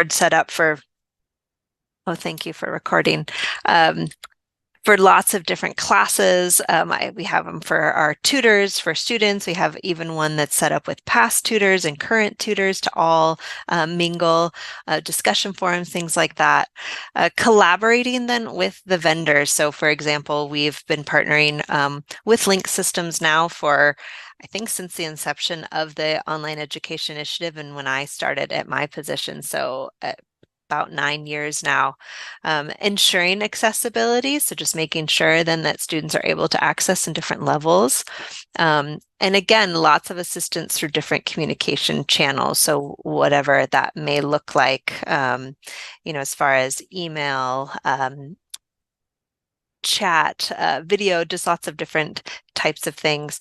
board set up for, oh, thank you for recording. For lots of different classes. We have them for our tutors, for students. We have even one that's set up with past tutors and current tutors to all mingle, discussion forums, things like that. Collaborating then with the vendors. So for example, we've been partnering with Link Systems now for, I think, since the inception of the Online Education Initiative and when I started at my position. So about 9 years now. Ensuring accessibility, so just making sure then that students are able to access in different levels. And again, lots of assistance through different communication channels. So whatever that may look like, as far as email, chat, video, just lots of different types of things.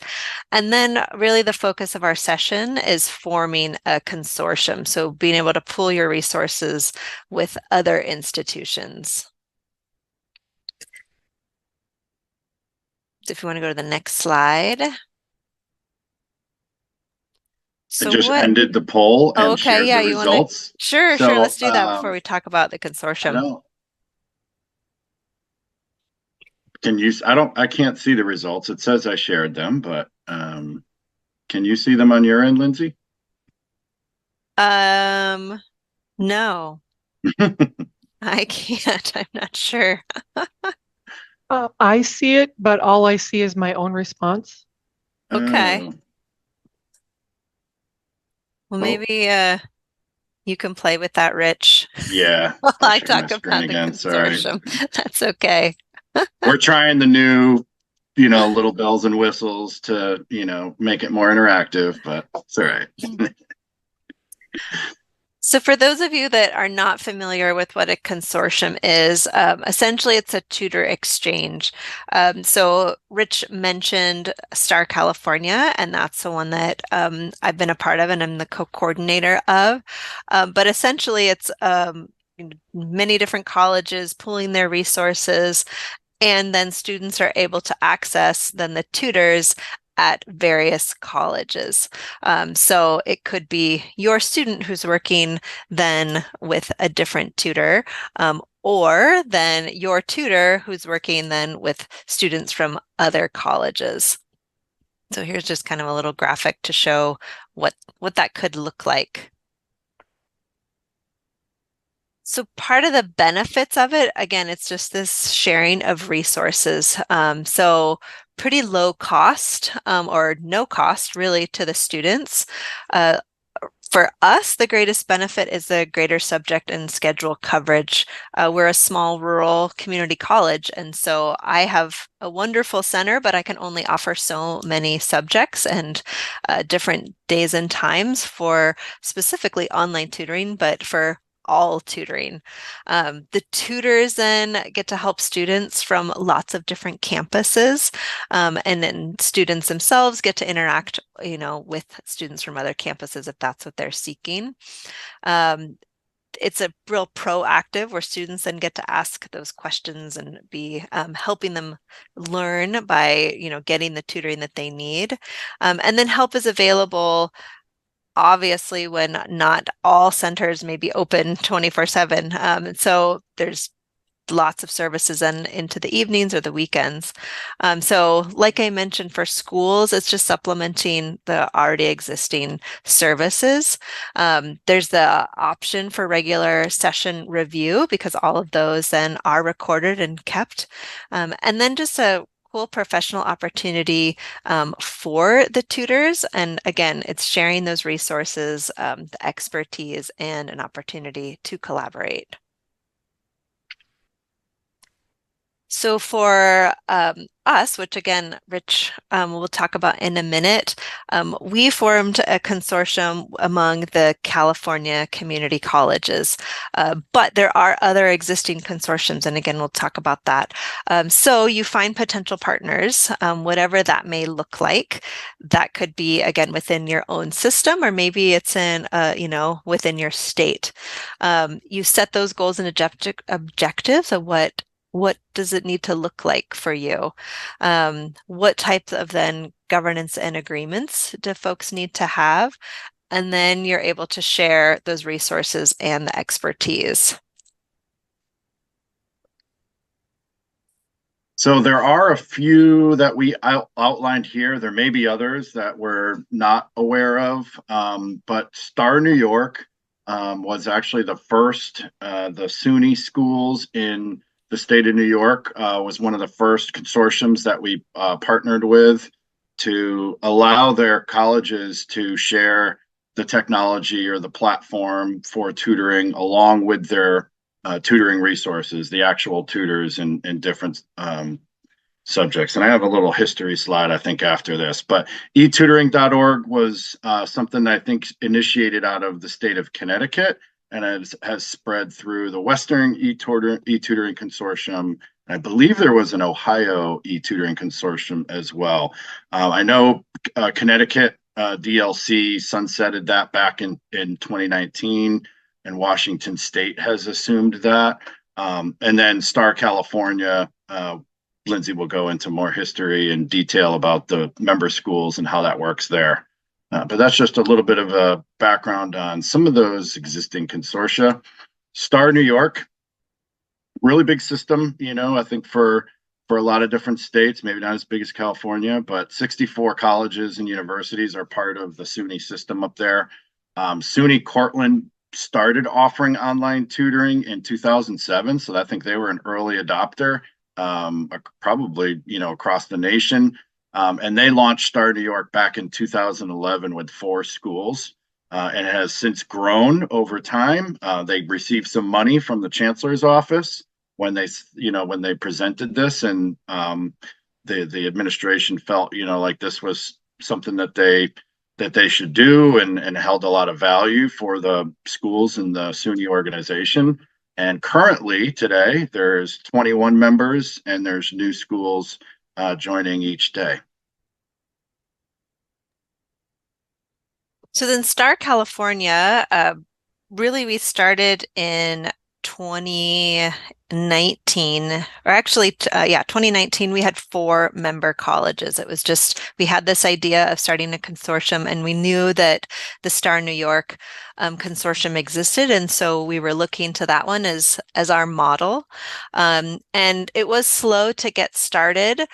And then really the focus of our session is forming a consortium. So being able to pool your resources with other institutions. So if you want to go to the next slide. So I just ended the poll and shared the results. Sure, let's do that before we talk about the consortium. I can't see the results. It says I shared them, but can you see them on your end, Lindsay? No. I can't. I'm not sure. I see it, but all I see is my own response. Okay. Well, maybe you can play with that, Rich. Yeah. I talk about the consortium. Sorry. That's okay. We're trying the new, little bells and whistles to, make it more interactive, but it's all right. So for those of you that are not familiar with what a consortium is, essentially it's a tutor exchange. So Rich mentioned Star California, and that's the one that I've been a part of and I'm the co-coordinator of. But essentially it's many different colleges pooling their resources, and then students are able to access then the tutors at various colleges. So it could be your student who's working then with a different tutor, or then your tutor who's working then with students from other colleges. So here's just kind of a little graphic to show what that could look like. So part of the benefits of it, again, it's just this sharing of resources. So pretty low cost or no cost really to the students. For us, the greatest benefit is the greater subject and schedule coverage. We're a small rural community college, and so I have a wonderful center, but I can only offer so many subjects and different days and times for specifically online tutoring, but for all tutoring. The tutors then get to help students from lots of different campuses, and then students themselves get to interact, with students from other campuses if that's what they're seeking. It's a real proactive where students then get to ask those questions and be helping them learn by, getting the tutoring that they need. And then help is available obviously when not all centers may be open 24/7. So there's lots of services and into the evenings or the weekends. So like I mentioned, for schools, it's just supplementing the already existing services. There's the option for regular session review because all of those then are recorded and kept. And then just a cool professional opportunity for the tutors. And again, it's sharing those resources, the expertise, and an opportunity to collaborate. So for us, which again, Rich will talk about in a minute, we formed a consortium among the California community colleges, but there are other existing consortiums, and again, we'll talk about that. So you find potential partners, whatever that may look like. That could be, again, within your own system, or maybe it's in, within your state. You set those goals and objectives of what does it need to look like for you? What types of then governance and agreements do folks need to have? and then you're able to share those resources and the expertise. So there are a few that we outlined here. There may be others that we're not aware of, but Star New York was actually the first. The SUNY schools in the state of New York was one of the first consortiums that we partnered with to allow their colleges to share the technology or the platform for tutoring along with their tutoring resources, the actual tutors in different subjects. And I have a little history slide, I think, after this. But etutoring.org was something that I think initiated out of the state of Connecticut and has spread through the Western e-tutoring consortium. I believe there was an Ohio e-tutoring consortium as well. I know Connecticut DLC sunsetted that back in 2019, and Washington State has assumed that. And then Star California, Lindsay will go into more history and detail about the member schools and how that works there. But that's just a little bit of a background on some of those existing consortia. Star New York, really big system, I think for a lot of different states, maybe not as big as California, but 64 colleges and universities are part of the SUNY system up there. SUNY Cortland started offering online tutoring in 2007, so I think they were an early adopter, probably across the nation. And they launched Star New York back in 2011 with 4 schools, and it has since grown over time. They received some money from the chancellor's office when they presented this, and the administration felt like this was something that they should do and held a lot of value for the schools and the SUNY organization. And currently today, there's 21 members and there's new schools joining each day. So then Star California, really we started in 2019, or actually, 2019, we had 4 member colleges. It was just, we had this idea of starting a consortium, and we knew that the Star New York consortium existed. And so we were looking to that one as our model. And it was slow to get started.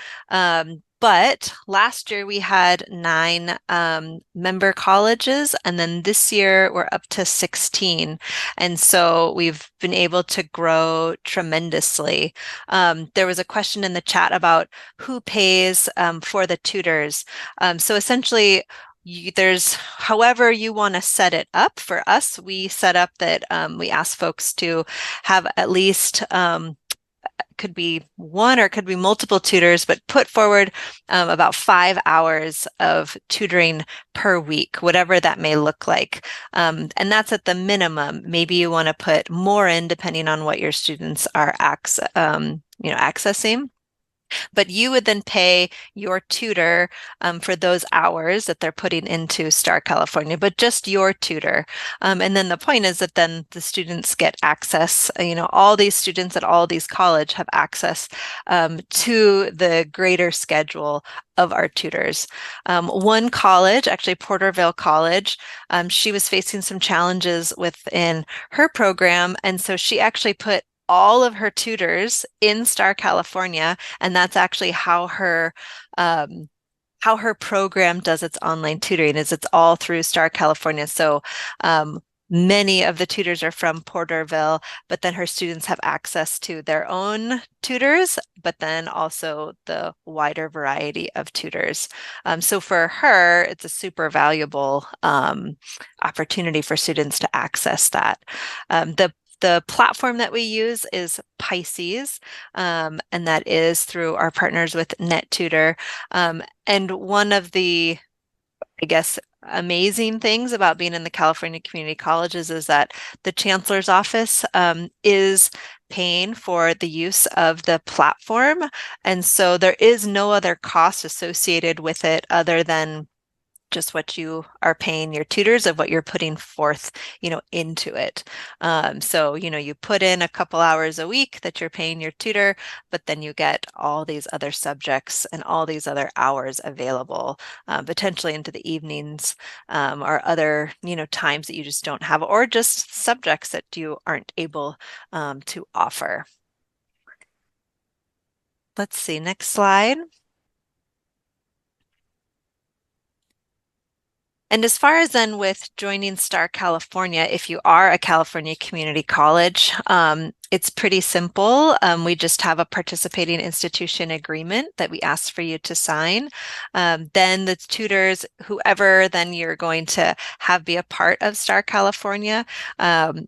But last year we had 9 member colleges, and then this year we're up to 16. And so we've been able to grow tremendously. There was a question in the chat about who pays for the tutors. So essentially, there's however you want to set it up. For us, we set up that we ask folks to have at least could be one or could be multiple tutors, but put forward about 5 hours of tutoring per week, whatever that may look like. And that's at the minimum. Maybe you want to put more in depending on what your students are accessing. But you would then pay your tutor for those hours that they're putting into Star California, but just your tutor. And then the point is that then the students get access, all these students at all these colleges have access to the greater schedule of our tutors. One college, actually Porterville College, she was facing some challenges within her program. And so she actually put all of her tutors in Star California, and that's actually how her program does its online tutoring. It's all through Star California. So many of the tutors are from Porterville, but then her students have access to their own tutors, but then also the wider variety of tutors. So for her, it's a super valuable opportunity for students to access that. The platform that we use is Pisces, and that is through our partners with NetTutor. And one of the, I guess, amazing things about being in the California community colleges is that the chancellor's office is paying for the use of the platform. And so there is no other cost associated with it other than just what you are paying your tutors of what you're putting forth, into it. So, you put in a couple hours a week that you're paying your tutor, but then you get all these other subjects and all these other hours available, potentially into the evenings, or other, times that you just don't have, or just subjects that you aren't able to offer. Let's see, next slide. And as far as then with joining Star California, if you are a California community college, it's pretty simple. We just have a participating institution agreement that we ask for you to sign. Then the tutors, whoever then you're going to have be a part of Star California,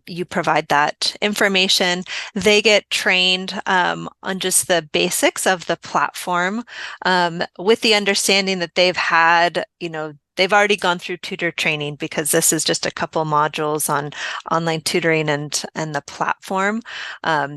you provide that information. They get trained on just the basics of the platform, with the understanding that they've had, they've already gone through tutor training, because this is just a couple modules on online tutoring and the platform.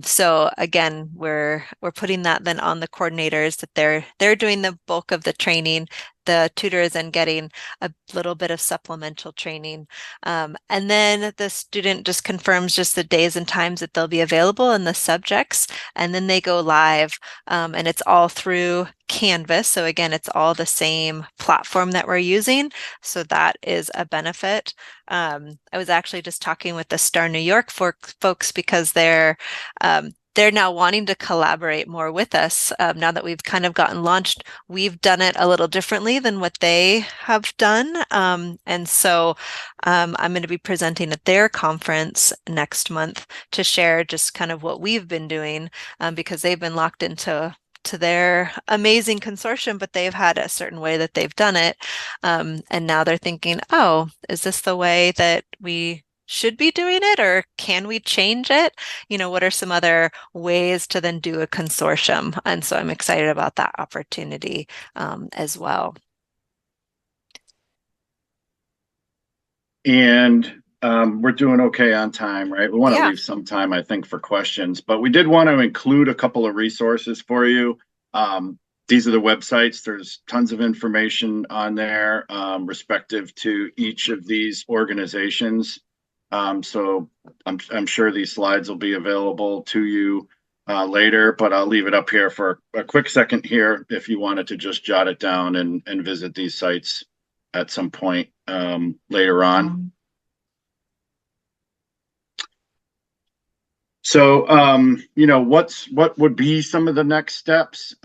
So again, we're putting that then on the coordinators, that they're doing the bulk of the training. The tutor is then getting a little bit of supplemental training. And then the student just confirms just the days and times that they'll be available and the subjects, and then they go live, and it's all through Canvas. So again, it's all the same platform that we're using. So that is a benefit. I was actually just talking with the Star New York folks, because they're now wanting to collaborate more with us. Now that we've kind of gotten launched, we've done it a little differently than what they have done. And so I'm going to be presenting at their conference next month to share just kind of what we've been doing, because they've been locked into their amazing consortium, but they've had a certain way that they've done it. And now they're thinking, oh, is this the way that we should be doing it, or can we change it? What are some other ways to then do a consortium? And so I'm excited about that opportunity as well. And we're doing okay on time, right? We want to Yeah. leave some time, I think, for questions, but we did want to include a couple of resources for you. These are the websites. There's tons of information on there, respective to each of these organizations. So I'm sure these slides will be available to you later, but I'll leave it up here for a quick second here if you wanted to just jot it down and visit these sites at some point later on. So, what would be some of the next steps?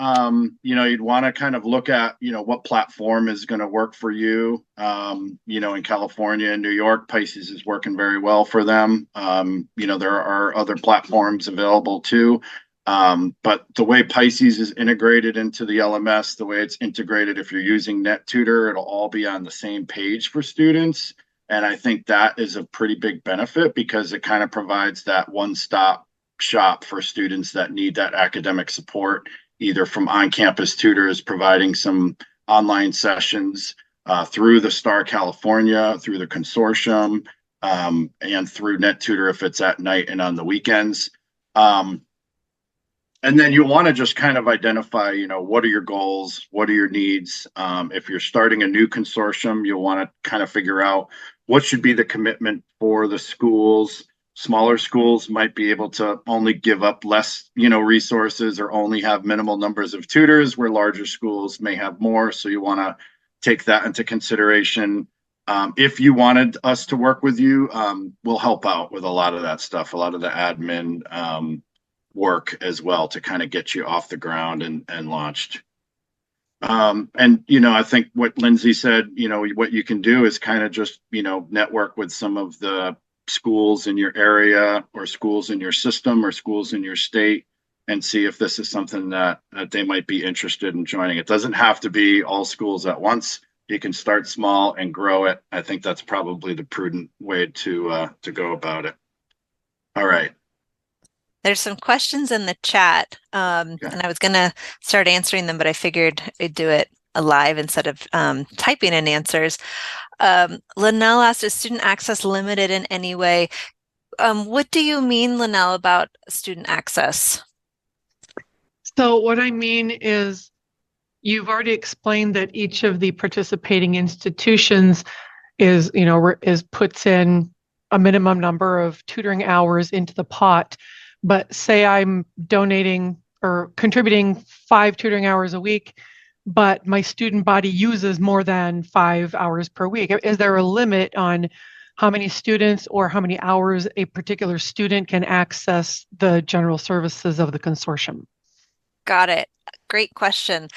You'd want to kind of look at, what platform is going to work for you. In California and New York, Pisces is working very well for them. There are other platforms available too. But the way Pisces is integrated into the LMS, the way it's integrated, if you're using NetTutor, it'll all be on the same page for students. And I think that is a pretty big benefit, because it kind of provides that one-stop shop for students that need that academic support, either from on-campus tutors providing some online sessions, through the Star California, through the consortium, and through NetTutor if it's at night and on the weekends. And then you want to just kind of identify, what are your goals? What are your needs? If you're starting a new consortium, you'll want to kind of figure out what should be the commitment for the schools. Smaller schools might be able to only give up less, resources, or only have minimal numbers of tutors, where larger schools may have more. So you want to take that into consideration. If you wanted us to work with you, we'll help out with a lot of that stuff, a lot of the admin work as well, to kind of get you off the ground and launched. I think what Lindsay said, what you can do is kind of just, network with some of the schools in your area, or schools in your system, or schools in your state, and see if this is something that they might be interested in joining. It doesn't have to be all schools at once. You can start small and grow it. I think that's probably the prudent way to go about it. All right. There's some questions in the chat, and I was going to start answering them, but I figured I'd do it live instead of typing in answers. Linnell asked, is student access limited in any way? What do you mean, Linnell, about student access? So what I mean is, You've already explained that each of the participating institutions is puts in a minimum number of tutoring hours into the pot. But say I'm donating or contributing 5 tutoring hours a week, but my student body uses more than 5 hours per week. Is there a limit on how many students or how many hours a particular student can access the general services of the consortium? Got it. Great question.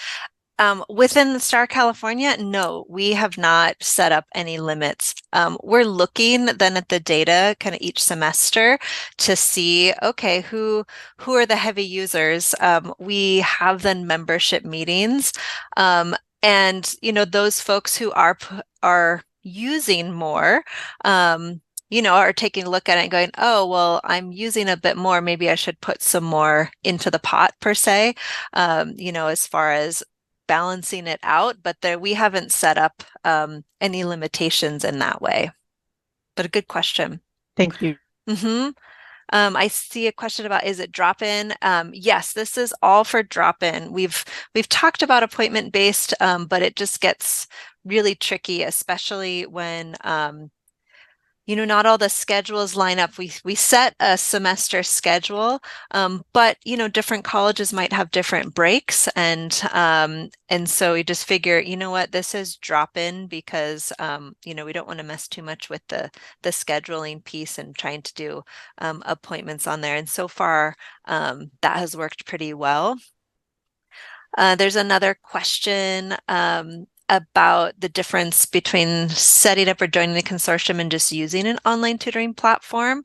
Within the Star California, no, we have not set up any limits. We're looking then at the data kind of each semester to see, okay, who are the heavy users? We have then membership meetings, and those folks who are using more. Are taking a look at it and going, oh, well, I'm using a bit more. Maybe I should put some more into the pot per se, as far as balancing it out, but we haven't set up any limitations in that way. But a good question. Thank you. Mm-hmm. I see a question about, is it drop-in? Yes, this is all for drop-in. We've talked about appointment-based, but it just gets really tricky, especially when not all the schedules line up. We set a semester schedule, but different colleges might have different breaks, and so we just figure, what, this is drop in because we don't want to mess too much with the scheduling piece and trying to do appointments on there. And so far, that has worked pretty well. There's another question about the difference between setting up or joining the consortium and just using an online tutoring platform.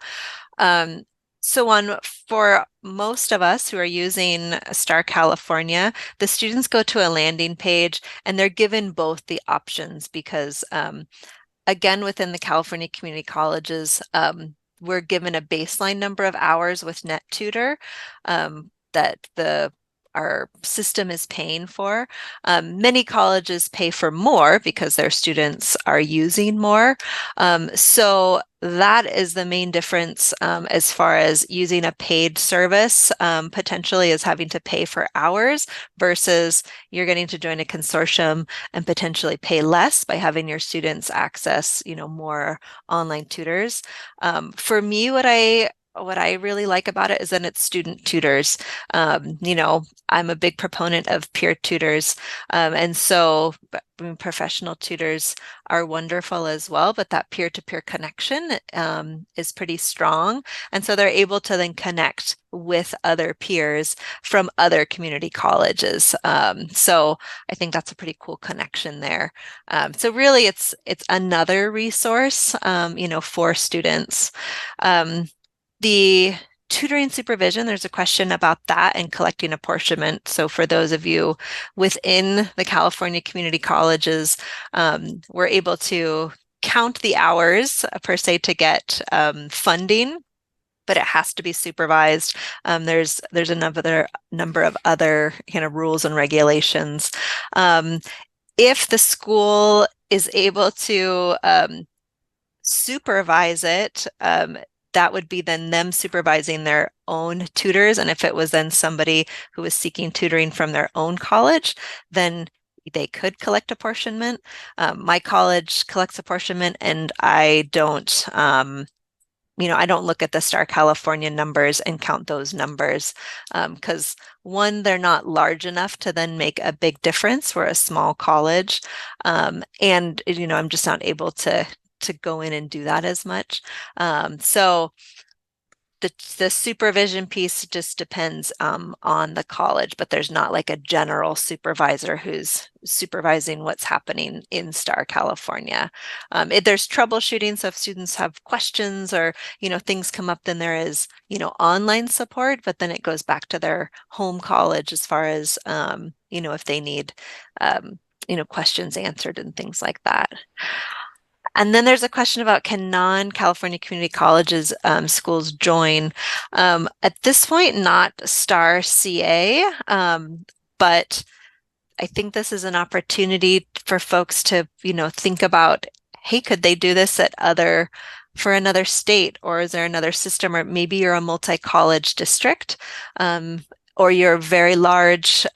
For most of us who are using Star California, the students go to a landing page and they're given both the options because, again, within the California community colleges, we're given a baseline number of hours with NetTutor that our system is paying for. Many colleges pay for more because their students are using more. So that is the main difference as far as using a paid service, potentially is having to pay for hours versus you're getting to join a consortium and potentially pay less by having your students access, more online tutors. For me, what I really like about it is that it's student tutors. I'm a big proponent of peer tutors. And so professional tutors are wonderful as well, but that peer-to-peer connection is pretty strong. And so they're able to then connect with other peers from other community colleges. So I think that's a pretty cool connection there. So really it's another resource, for students. The tutoring supervision, there's a question about that and collecting apportionment. So for those of you within the California community colleges, we're able to count the hours per se to get funding, but it has to be supervised. There's another number of other kind of rules and regulations. If the school is able to supervise it, that would be then them supervising their own tutors. And if it was then somebody who was seeking tutoring from their own college, then they could collect apportionment. My college collects apportionment, and I don't look at the Star California numbers and count those numbers because one, they're not large enough to then make a big difference. We're a small college, and I'm just not able to go in and do that as much. So the supervision piece just depends on the college, but there's not like a general supervisor who's supervising what's happening in Star California. There's troubleshooting, so if students have questions or things come up, then there is online support, but then it goes back to their home college as far as if they need questions answered and things like that. And then there's a question about, can non-California community colleges schools join? At this point, not Star CA, but I think this is an opportunity for folks to, think about, hey, could they do this for another state, or is there another system, or maybe you're a multi-college district. or you're a very large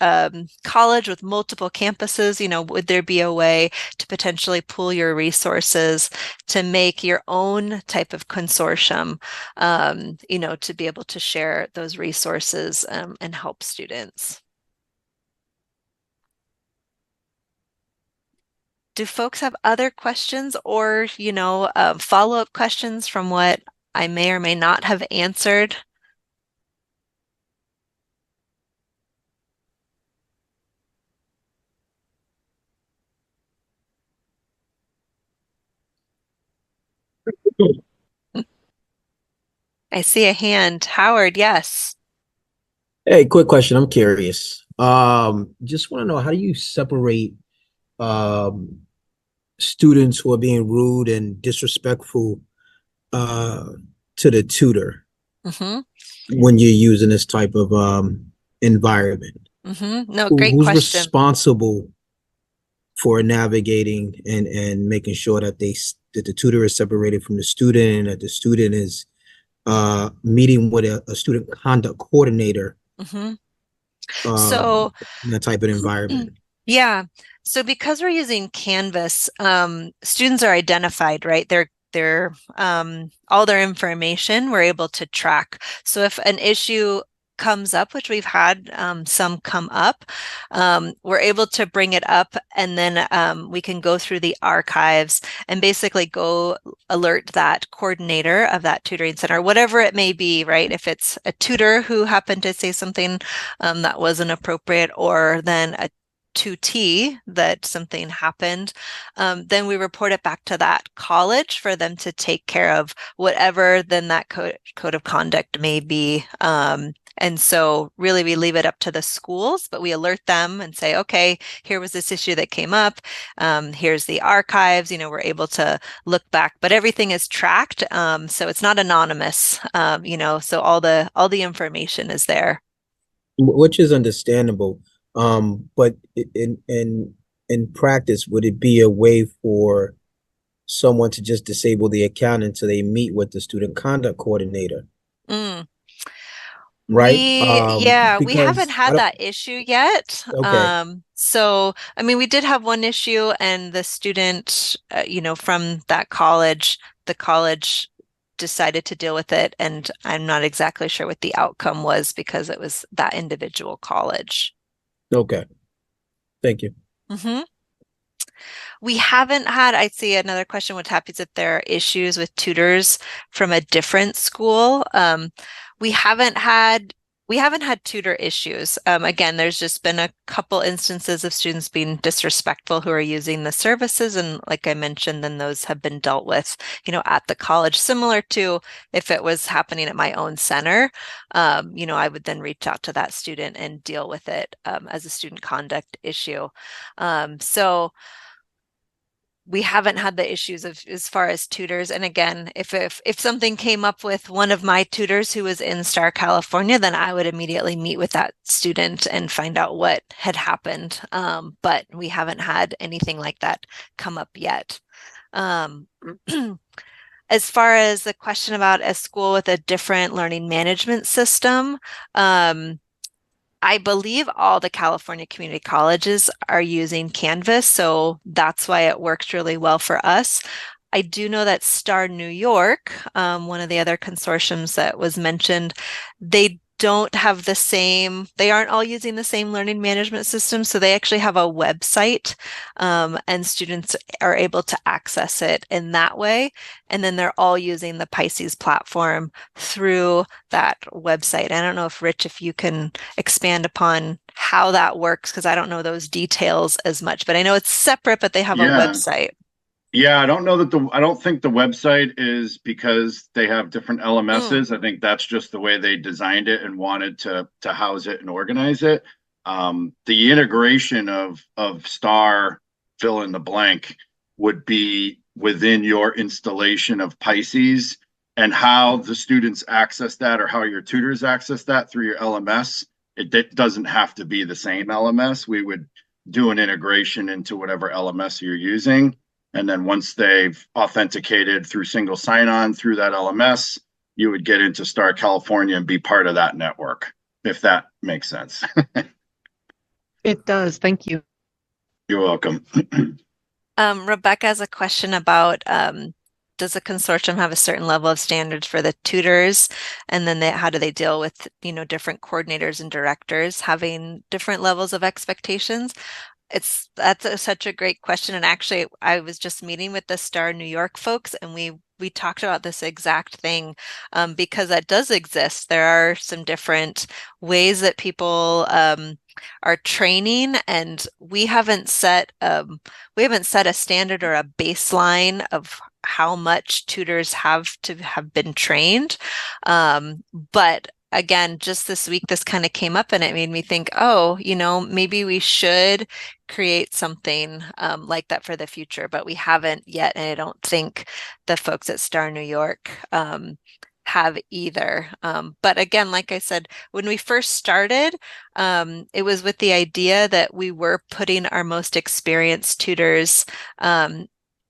college with multiple campuses, would there be a way to potentially pool your resources to make your own type of consortium, to be able to share those resources and help students? Do folks have other questions or, follow-up questions from what I may or may not have answered? I see a hand. Howard, yes. Hey, quick question. I'm curious. Just want to know, how do you separate um students who are being rude and disrespectful uh to the tutor Mm-hmm. when you're using this type of environment? Mm-hmm. No, Who, great who's question. responsible for navigating and making sure that that the tutor is separated from the student and that the student is meeting with a student conduct coordinator Mm-hmm. um So, in that type of environment? yeah. So because we're using Canvas, students are identified, right? They're all their information we're able to track. So if an issue comes up, which we've had some come up, we're able to bring it up, and then we can go through the archives and basically go alert that coordinator of that tutoring center, whatever it may be, right? If it's a tutor who happened to say something that wasn't appropriate, or then a tutee that something happened, then we report it back to that college for them to take care of whatever then that code of conduct may be. And so really we leave it up to the schools, but we alert them and say, okay, here was this issue that came up. Here's the archives, we're able to look back, but everything is tracked. So it's not anonymous, so all the information is there. Which is understandable. But in practice, would it be a way for someone to just disable the account until they meet with the student conduct coordinator, Mm. right? We haven't Because I had don't. that issue yet. Okay, So, I mean, we did have one issue, and the student, from that college, the college decided to deal with it, and I'm not exactly sure what the outcome was because it was that individual college. okay, thank you. Hmm. We haven't had, I'd see another question, what happens if there are issues with tutors from a different school? We haven't had we haven't had tutor issues. Again, there's just been a couple instances of students being disrespectful who are using the services, and like I mentioned, then those have been dealt with, at the college, similar to if it was happening at my own center. I would then reach out to that student and deal with it as a student conduct issue. So we haven't had the issues of as far as tutors. And again, if something came up with one of my tutors who was in Star, California, then I would immediately meet with that student and find out what had happened. But we haven't had anything like that come up yet. Um, as far as the question about a school with a different learning management system, I believe all the California community colleges are using Canvas, so that's why it works really well for us. I do know that Star New York, one of the other consortiums that was mentioned, they don't have they aren't all using the same learning management system. So they actually have a website, and students are able to access it in that way. And then they're all using the Pisces platform through that website. I don't know if you can expand upon how that works, because I don't know those details as much, but I know it's separate, but they have a Yeah. website. Yeah, I don't know that I don't think the website is because they have different Mm, LMSs. I think that's just the way they designed it and wanted to house it and organize it. The integration of Star, fill in the blank, would be within your installation of Pisces, and how the students access that or how your tutors access that through your LMS. It doesn't have to be the same LMS. We would do an integration into whatever LMS you're using, and then once they've authenticated through single sign-on through that LMS, you would get into Star California and be part of that network. if that makes sense. It does. Thank you. You're welcome. Rebecca has a question about does a consortium have a certain level of standards for the tutors? And then how do they deal with, different coordinators and directors having different levels of expectations? That's such a great question. And actually, I was just meeting with the Star New York folks, and we talked about this exact thing because that does exist. There are some different ways that people are training, and we haven't set a standard or a baseline of how much tutors have to have been trained. But again, just this week, this kind of came up and it made me think, oh, maybe we should create something like that for the future, but we haven't yet. And I don't think the folks at Star New York have either. But again, like I said, when we first started, it was with the idea that we were putting our most experienced tutors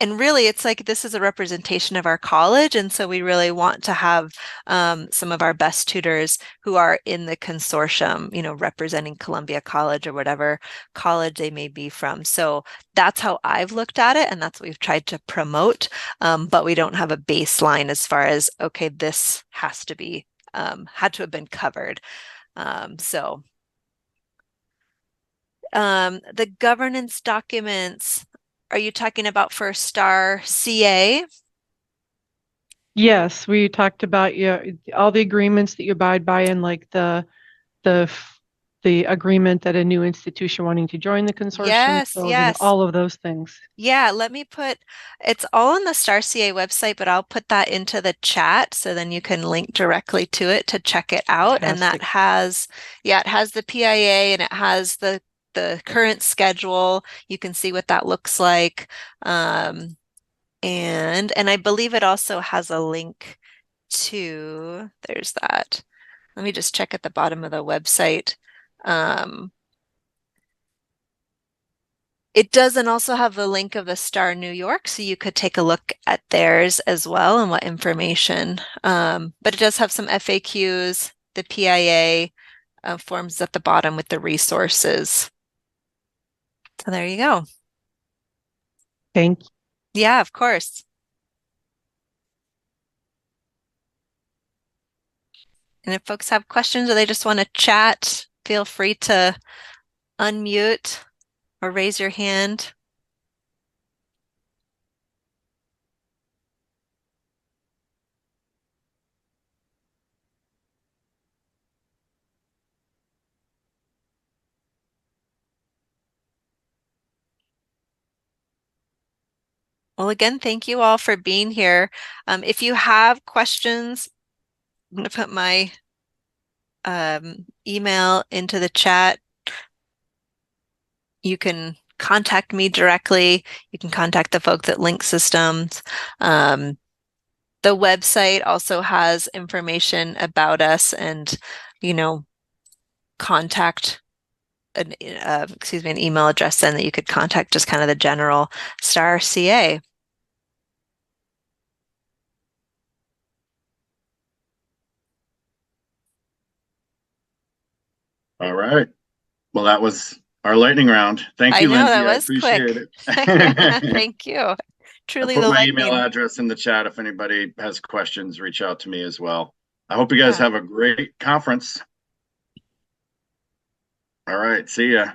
and really, it's like this is a representation of our college. And so we really want to have some of our best tutors who are in the consortium, representing Columbia College or whatever college they may be from. So that's how I've looked at it. And that's what we've tried to promote. But we don't have a baseline as far as, okay, this has to be, had to have been covered. The governance documents, are you talking about for Star CA? Yes, we talked about all the agreements that you abide by, and like the agreement that a new institution wanting to join the consortium. Yes, So, yes. all of those things. Yeah, it's all on the Star CA website, but I'll put that into the chat so then you can link directly to it to check it out. And that it has the PIA and it has the current schedule. You can see what that looks like. And I believe it also has a link there's that. Let me just check at the bottom of the website. It doesn't also have the link of the Star New York, so you could take a look at theirs as well and what information. But it does have some FAQs, the PIA forms at the bottom with the resources. So there you go. Thank you. Yeah, of course. And if folks have questions or they just want to chat, feel free to unmute or raise your hand. Well, again, thank you all for being here. If you have questions, I'm going to put my email into the chat. You can contact me directly. You can contact the folks at Link Systems. The website also has information about us and, contact an email address then that you could contact just kind of the general Star CA. All right. Well, that was our lightning round. Thank you, Lindsay. That was I appreciate quick. it. Thank you. Truly I put the my lightning. email address in the chat. If anybody has questions, reach out to me as well. I hope you guys have a great conference. All right. See ya.